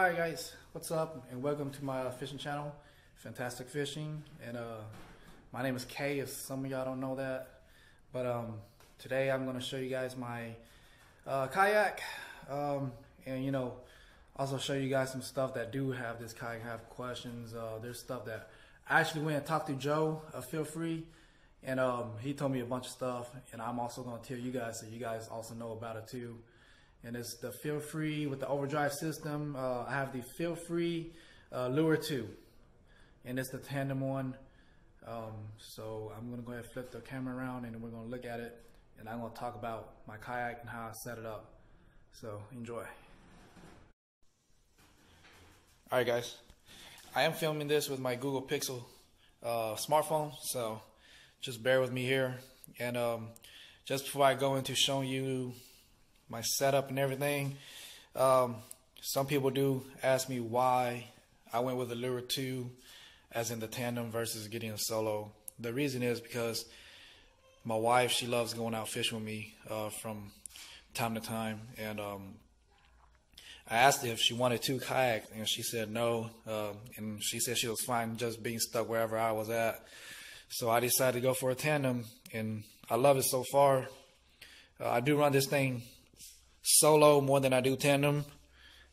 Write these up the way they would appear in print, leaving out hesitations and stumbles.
Alright guys, what's up and welcome to my fishing channel, Fantastic Fishing. And my name is Kay, if some of y'all don't know that. But today I'm going to show you guys my kayak, and you know, also show you guys some stuff that do have this kayak have questions. There's stuff that I actually went and talked to Joe of FeelFree, and he told me a bunch of stuff, and I'm also going to tell you guys so you guys also know about it too. And it's the FeelFree with the Overdrive system. I have the FeelFree Lure II, and it's the Tandem one. So I'm gonna go ahead and flip the camera around, and we're gonna look at it, and I'm gonna talk about my kayak and how I set it up. So enjoy. All right, guys. I am filming this with my Google Pixel smartphone, so just bear with me here. And just before I go into showing you my setup and everything, some people do ask me why I went with the Lure II as in the Tandem versus getting a solo. The reason is because my wife, she loves going out fishing with me from time to time, and I asked her if she wanted two kayaks, and she said no, and she said she was fine just being stuck wherever I was at. So I decided to go for a Tandem, and I love it so far. I do run this thing solo more than I do tandem,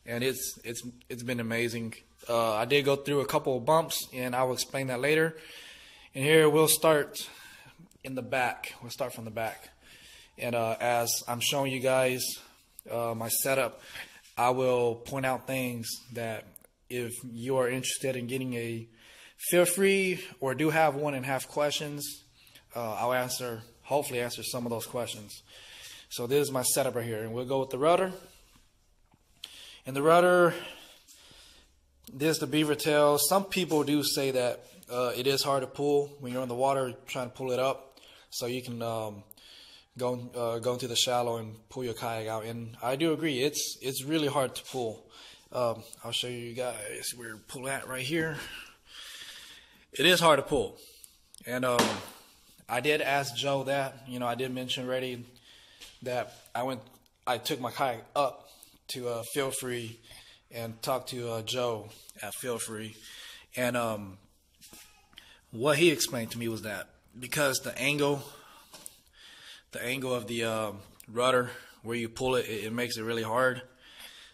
and it's been amazing. I did go through a couple of bumps, and I will explain that later. And here we'll start in the back. We'll start from the back, and as I'm showing you guys my setup, I will point out things that if you are interested in getting a FeelFree or do have one and have questions, I'll hopefully answer some of those questions. So this is my setup right here, and we'll go with the rudder. And the rudder, this is the beaver tail. Some people do say that it is hard to pull when you're in the water trying to pull it up, so you can go into the shallow and pull your kayak out. And I do agree, it's really hard to pull. I'll show you guys where to pull at right here. It is hard to pull, and I did ask Joe that. You know, I did mention already that I took my kayak up to FeelFree and talked to Joe at FeelFree, and what he explained to me was that because the angle of the rudder where you pull it, it makes it really hard.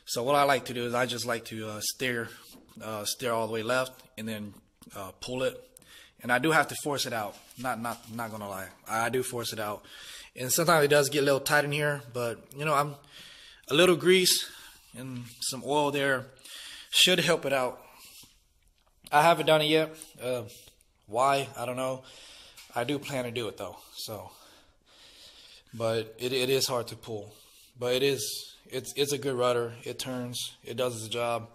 So what I like to do is I just like to steer all the way left and then pull it, and I do have to force it out. Not gonna lie, I do force it out. And sometimes it does get a little tight in here, but you know, I'm a little grease and some oil there should help it out. I haven't done it yet. Why? I don't know. I do plan to do it though. So, but it is hard to pull. But it's a good rudder. It turns. It does its job.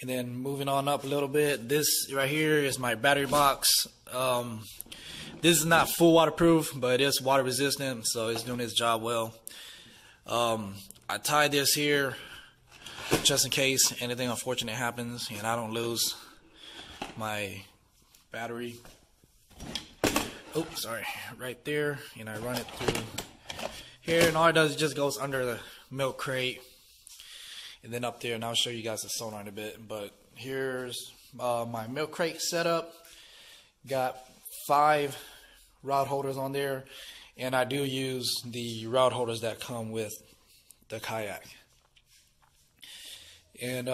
And then moving on up a little bit, this right here is my battery box. This is not full waterproof, but it is water resistant, so it's doing its job well. I tied this here just in case anything unfortunate happens and I don't lose my battery. Oh, sorry, right there. And I run it through here, and all it does is just goes under the milk crate and then up there, and I'll show you guys the Sonar in a bit. But here's my milk crate setup. Got 5 rod holders on there, and I do use the rod holders that come with the kayak. And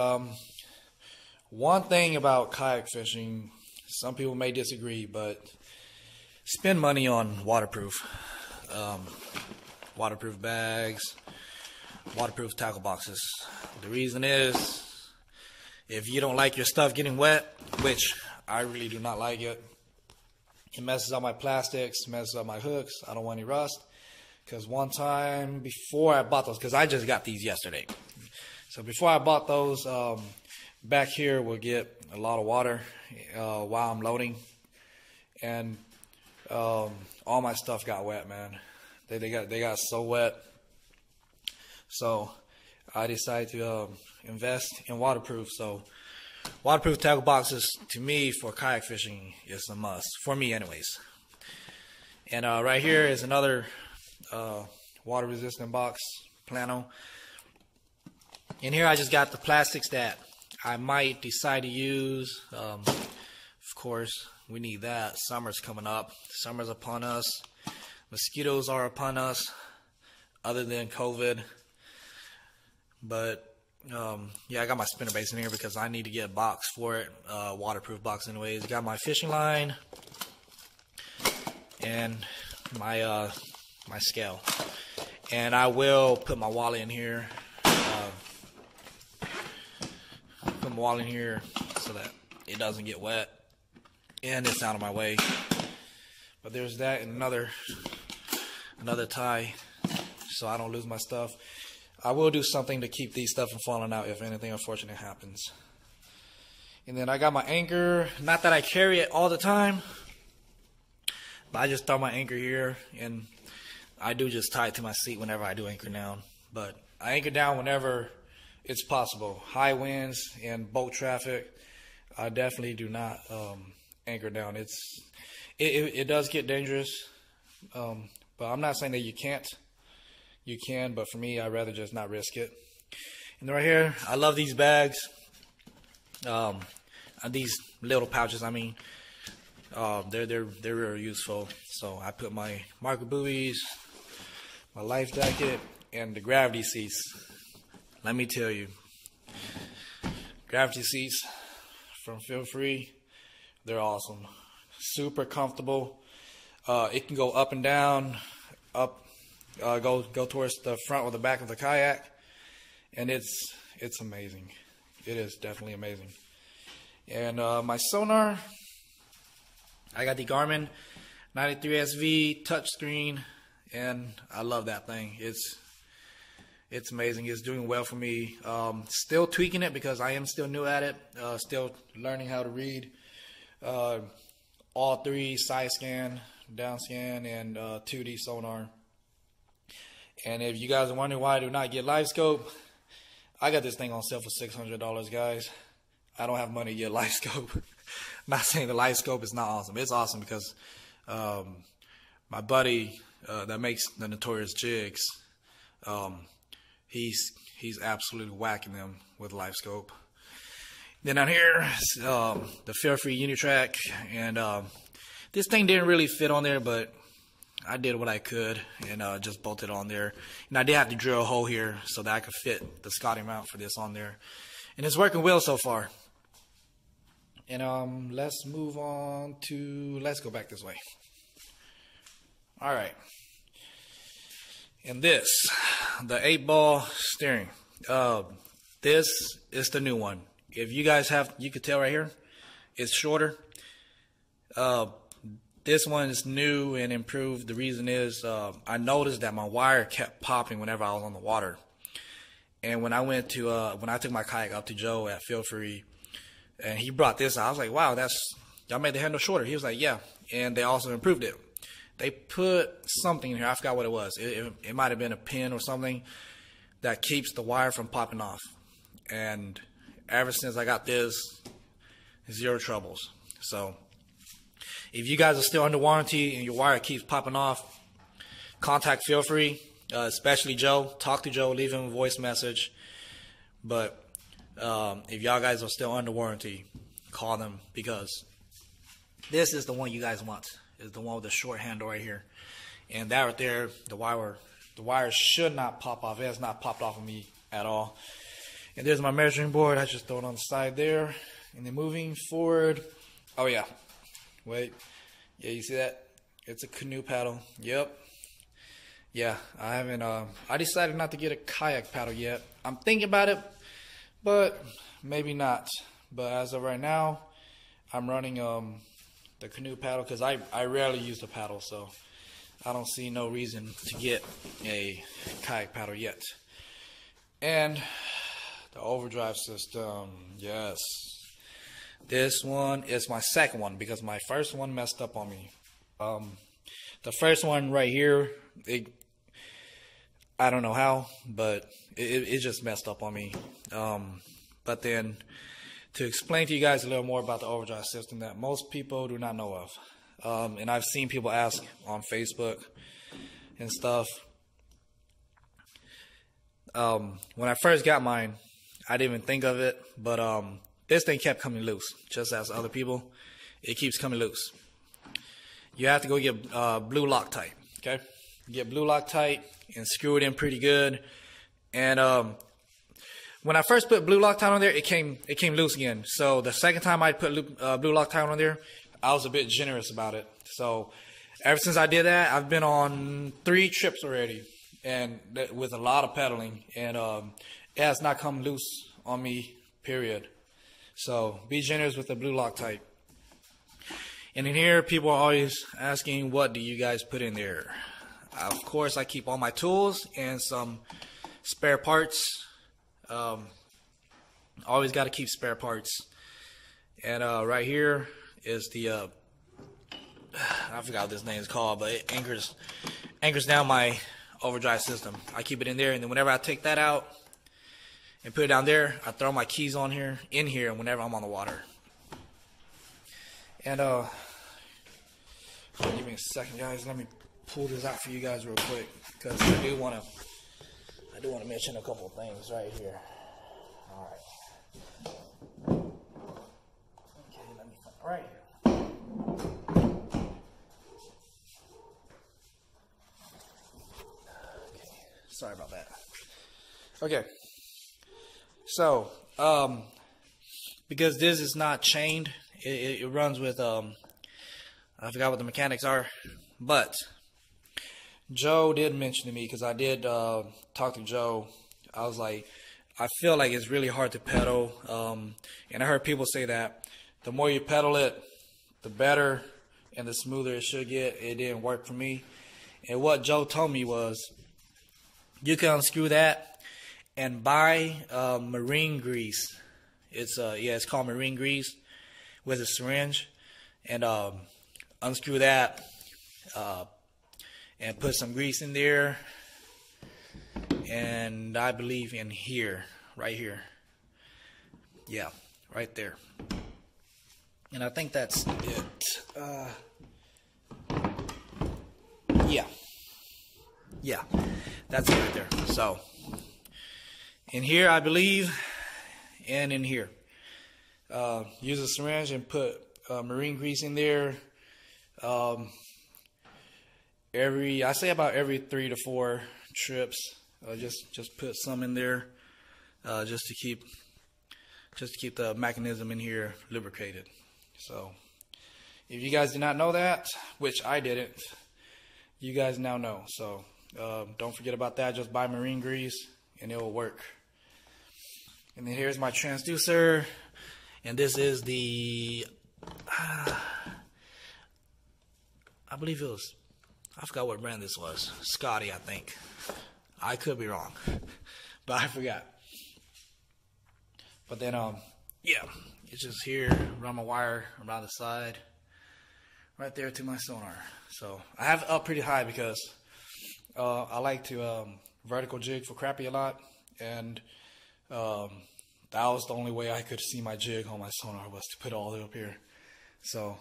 one thing about kayak fishing, some people may disagree, but spend money on waterproof bags, waterproof tackle boxes. The reason is, if you don't like your stuff getting wet, which I really do not like it messes up my plastics, messes up my hooks. I don't want any rust. Because one time before I bought those, because I just got these yesterday. So before I bought those, back here will get a lot of water while I'm loading. And all my stuff got wet, man. They got so wet. So I decided to invest in waterproof. So waterproof tackle boxes, to me, for kayak fishing is a must. For me, anyways. And right here is another water-resistant box, plano. In here I just got the plastics that I might decide to use. Of course, we need that. Summer's coming up. Summer's upon us. Mosquitoes are upon us, other than COVID. But yeah, I got my spinner base in here because I need to get a box for it, waterproof box anyways. Got my fishing line and my my scale, and I will put my wallet in here. Put my wallet in here so that it doesn't get wet and it's out of my way. But there's that and another tie so I don't lose my stuff. I will do something to keep these stuff from falling out if anything unfortunate happens. And then I got my anchor. Not that I carry it all the time, but I just throw my anchor here, and I do just tie it to my seat whenever I do anchor down. But I anchor down whenever it's possible. High winds and boat traffic, I definitely do not anchor down. It does get dangerous, but I'm not saying that you can't. You can, but for me, I'd rather just not risk it. And right here, I love these bags. These little pouches, I mean, they're very useful. So I put my marker buoys, my life jacket, and the gravity seats. Let me tell you, gravity seats from FeelFree, they're awesome. Super comfortable. It can go up and down, up. Go towards the front or the back of the kayak, and it's amazing. It is definitely amazing. And my sonar, I got the Garmin 93SV touchscreen, and I love that thing. It's amazing. It's doing well for me. Still tweaking it because I am still new at it. Still learning how to read all three: side scan, down scan, and 2D sonar. And if you guys are wondering why I do not get live scope, I got this thing on sale for $600, guys. I don't have money to get live scope. Not saying the live scope is not awesome. It's awesome because my buddy that makes the notorious jigs, he's absolutely whacking them with live scope. Then out here, the FeelFree Unitrack, and this thing didn't really fit on there, but I did what I could and just bolted on there. And I did have to drill a hole here so that I could fit the Scotty mount for this on there. And it's working well so far. And let's move on to, let's go back this way. All right. And this, the 8-ball steering. This is the new one. If you guys have, you could tell right here, it's shorter. This one is new and improved. The reason is I noticed that my wire kept popping whenever I was on the water. And when I went to when I took my kayak up to Joe at FeelFree, and he brought this out, I was like, wow, y'all made the handle shorter. He was like, yeah, and they also improved it. They put something in here. I forgot what it was. It might have been a pin or something that keeps the wire from popping off. And ever since I got this, zero troubles. So if you guys are still under warranty and your wire keeps popping off, contact FeelFree, especially Joe. Talk to Joe, leave him a voice message. But if y'all guys are still under warranty, call them, because this is the one you guys want. Is the one with the short handle right here. And that right there, the wire should not pop off. It has not popped off of me at all. And there's my measuring board. I just throw it on the side there. And then moving forward, oh yeah. Wait, yeah, you see that? It's a canoe paddle. Yep. Yeah, I haven't, I decided not to get a kayak paddle yet. I'm thinking about it, but maybe not. But as of right now, I'm running the canoe paddle because I rarely use the paddle, so I don't see no reason to get a kayak paddle yet. And the Overdrive system, yes. This one is my second one because my first one messed up on me. The first one right here, I don't know how, but it just messed up on me. But then to explain to you guys a little more about the Overdrive system that most people do not know of. And I've seen people ask on Facebook and stuff. When I first got mine, I didn't even think of it, but this thing kept coming loose, just as other people. It keeps coming loose. You have to go get blue Loctite, okay? Get blue Loctite and screw it in pretty good. And when I first put blue Loctite on there, it came loose again. So the second time I put blue Loctite on there, I was a bit generous about it. So ever since I did that, I've been on 3 trips already, and with a lot of pedaling, and it has not come loose on me, period. So be generous with the blue Loctite. And in here, people are always asking, what do you guys put in there? Of course, I keep all my tools and some spare parts. Always got to keep spare parts. And right here is the I forgot what this name is called, but it anchors down my Overdrive system. I keep it in there, and then whenever I take that out and put it down there, I throw my keys in here whenever I'm on the water. And give me a second, guys. Let me pull this out for you guys real quick, because I do want to mention a couple of things right here. All right. Okay, let me find right here. Okay, sorry about that. Okay. So, because this is not chained, it runs with I forgot what the mechanics are, but Joe did mention to me, because I did talk to Joe. I was like, I feel like it's really hard to pedal, and I heard people say that the more you pedal it, the better and the smoother it should get. It didn't work for me, and what Joe told me was, you can unscrew that and buy marine grease. It's called marine grease with a syringe, and unscrew that and put some grease in there, and I believe in here, right here, yeah, right there, and I think that's it. Yeah, that's it right there. So in here, I believe, and in here, use a syringe and put marine grease in there. I say about every 3 to 4 trips, just put some in there, just to keep the mechanism in here lubricated. So if you guys did not know that, which I didn't, you guys now know. So don't forget about that. Just buy marine grease and it will work. And then here's my transducer, and this is the I believe it was, I forgot what brand this was. Scotty, I think. I could be wrong, but I forgot. But then, yeah, it's just here, run my wire around the side, right there to my sonar. So I have it up pretty high because I like to vertical jig for crappie a lot, and that was the only way I could see my jig on my sonar, was to put it all the way up here. So,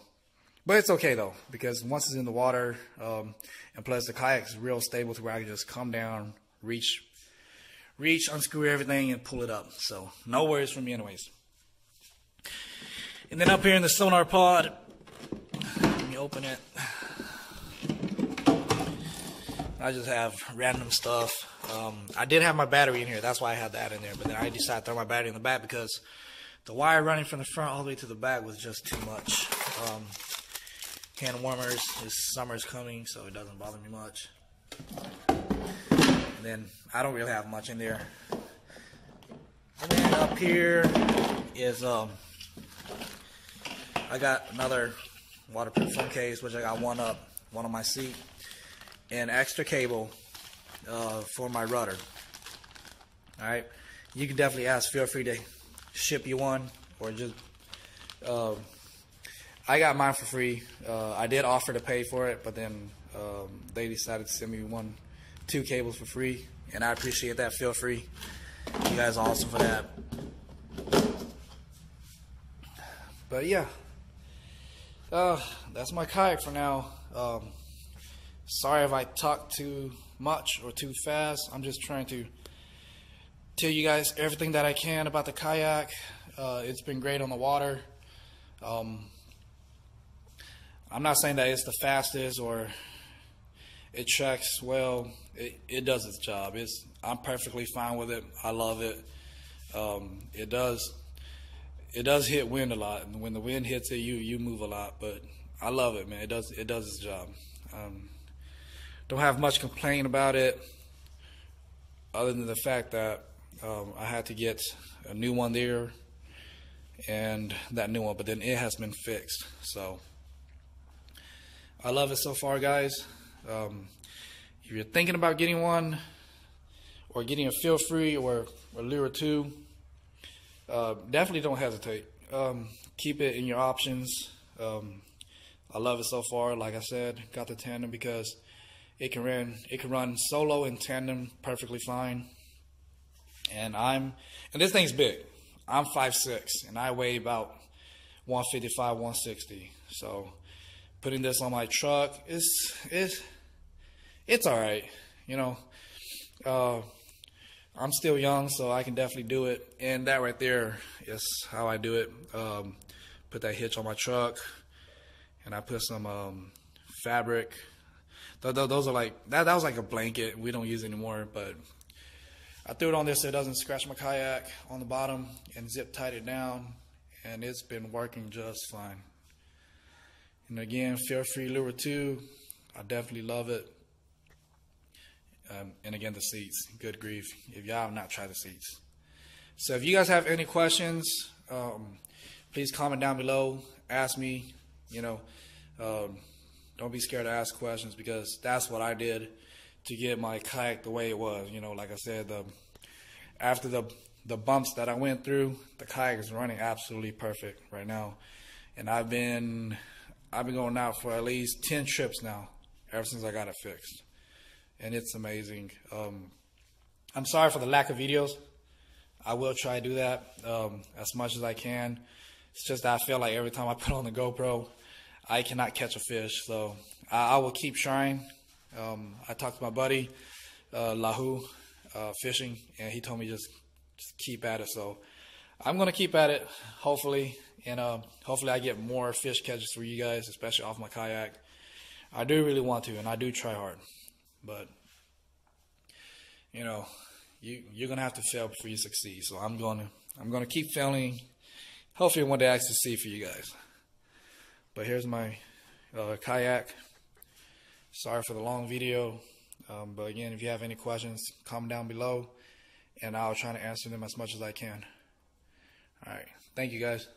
but it's okay though, because once it's in the water, and plus the kayak is real stable to where I can just come down, reach, unscrew everything, and pull it up. So no worries for me anyways. And then up here in the sonar pod, let me open it. I just have random stuff. I did have my battery in here, that's why I had that in there, but then I decided to throw my battery in the back because the wire running from the front all the way to the back was just too much. Hand warmers, summer's coming, so it doesn't bother me much. And then I don't really have much in there. And then up here is I got another waterproof phone case, which I got one on my seat, and extra cable for my rudder. Alright, you can definitely ask FeelFree to ship you one, or just I got mine for free. I did offer to pay for it, but then they decided to send me 2 cables for free, and I appreciate that. FeelFree, you guys are awesome for that. But yeah, that's my kayak for now. Sorry if I talk too much or too fast. I'm just trying to tell you guys everything that I can about the kayak. It's been great on the water. I'm not saying that it's the fastest or it tracks well. It does its job. I'm perfectly fine with it. I love it. It does hit wind a lot, and when the wind hits it, you move a lot. But I love it, man. It does its job. Don't have much complaint about it, other than the fact that I had to get a new one there, and that new one, but then it has been fixed. So I love it so far, guys. If you're thinking about getting one, or getting a FeelFree or Lure II, definitely don't hesitate. Keep it in your options. I love it so far. Like I said, got the Tandem because it can run solo and tandem perfectly fine. And this thing's big. I'm 5'6", and I weigh about 155, 160. So putting this on my truck it's all right. You know, I'm still young, so I can definitely do it. And that right there is how I do it. Put that hitch on my truck, and I put some fabric. Those are like that was like a blanket we don't use anymore, but I threw it on there so it doesn't scratch my kayak on the bottom, and zip tied it down, and it's been working just fine. And again, FeelFree Lure II, I definitely love it. And again, the seats, good grief, if y'all have not tried the seats. So if you guys have any questions, please comment down below, ask me. You know, don't be scared to ask questions, because that's what I did to get my kayak the way it was. You know, like I said, after the bumps that I went through, the kayak is running absolutely perfect right now. And I've been going out for at least 10 trips now, ever since I got it fixed. And it's amazing. I'm sorry for the lack of videos. I will try to do that as much as I can. It's just that I feel like every time I put on the GoPro, I cannot catch a fish. So I will keep trying. I talked to my buddy, Lahu, fishing, and he told me just keep at it. So I'm going to keep at it, hopefully. And hopefully I get more fish catches for you guys, especially off my kayak. I do really want to, and I do try hard. But, you know, you're going to have to fail before you succeed. So I'm going to keep failing. Hopefully one day I succeed for you guys. But here's my kayak. Sorry for the long video. But again, if you have any questions, comment down below, and I'll try to answer them as much as I can. All right. Thank you, guys.